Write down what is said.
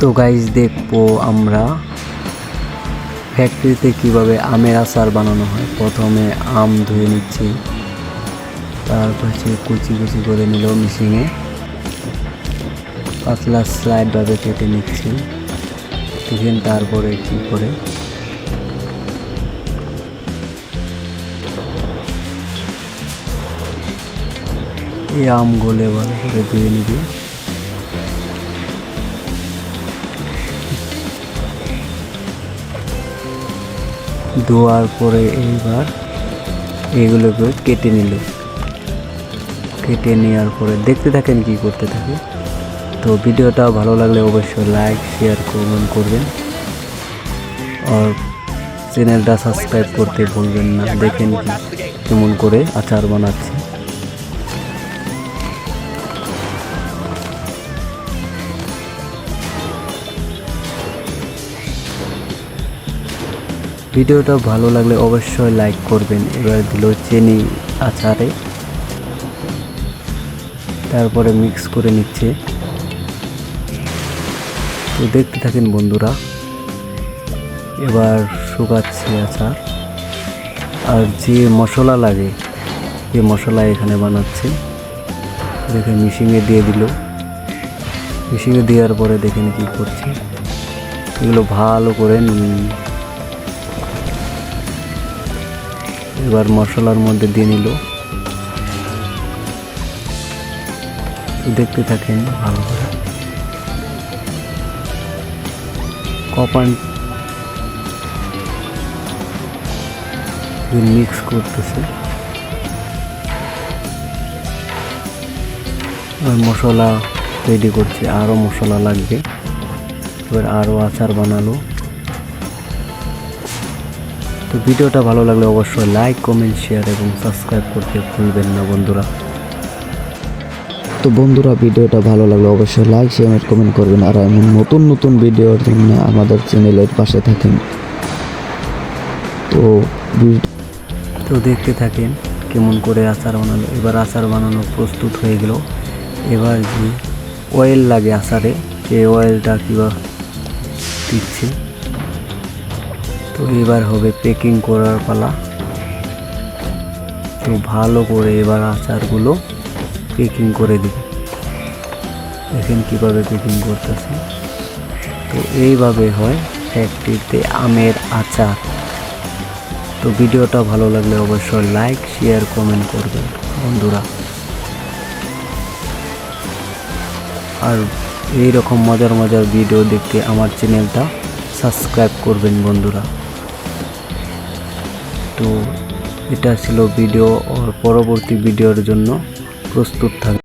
তো গাইস দেখবো আমরা ফ্যাক্টরিতে কিভাবে আমের আচার বানানো হয়। প্রথমে আম ধুয়ে নিচ্ছি, তারপর কুচি কুচি করে নিল মেশিনে, পাতলা স্লাইড ভাবে কেটে নিচ্ছি। দেখেন তারপরে কি করে এই আমগুলো ভালো করে ধুয়ে নিবি। ধোয়ার পরে এইবার এগুলোকে কেটে নিল। কেটে নেওয়ার পরে দেখতে থাকেন কি করতে থাকে। তো ভিডিওটা ভালো লাগলে অবশ্যই লাইক শেয়ার কমেন্ট করবেন আর চ্যানেলটা সাবস্ক্রাইব করতে ভুলবেন না। দেখেন কি কেমন করে আচার বানাচ্ছে। ভিডিওটা ভালো লাগলে অবশ্যই লাইক করবেন। এবার দিল চিনি আচারে, তারপরে মিক্স করে নিচ্ছে। তো দেখতে থাকেন বন্ধুরা। এবার শুকাচ্ছে আচার, আর যে মশলা লাগে এই মশলা এখানে বানাচ্ছে। দেখে মেশিনে দিয়ে দিল। মেশিনে দেওয়ার পরে দেখেন কি করছে, এগুলো ভালো করে এবার মশলার মধ্যে দিয়ে নিল। দেখতে থাকেন ভালো করে। কপান মিক্স করতেছে। মশলা রেডি করছে, আরও মশলা লাগবে। এবার আরও আচার বানালো। তো ভিডিওটা ভালো লাগলে অবশ্যই লাইক কমেন্ট শেয়ার এবং সাবস্ক্রাইব করতে ভুলবেন না বন্ধুরা। তো বন্ধুরা, ভিডিওটা ভালো লাগলে অবশ্যই লাইক শেয়ার কমেন্ট করবেন আর এমন নতুন নতুন ভিডিওর জন্য আমাদের চ্যানেলের পাশে থাকেন। তো দেখতে থাকেন কেমন করে আচার বানালো। এবার আচার বানানো প্রস্তুত হয়ে গেল। এবার যে অয়েল লাগে আচারে, সেই অয়েলটা কীভাবে দিচ্ছে। তো এবার হবে পেকিং করার পালা। তো ভালো করে এবার আচারগুলো পেকিং করে দিবে। দেখেন কিভাবে পেকিং করতেছে। তো এইভাবে হয় ফ্যাক্টরিতে আমের আচার। তো ভিডিওটা ভালো লাগলে অবশ্যই লাইক শেয়ার কমেন্ট করবেন বন্ধুরা। আর এইরকম মজার মজার ভিডিও দেখতে আমার চ্যানেলটা সাবস্ক্রাইব করবেন বন্ধুরা। তো এটা ছিল ভিডিও, আর পরবর্তী ভিডিওর জন্য প্রস্তুত থাকবে।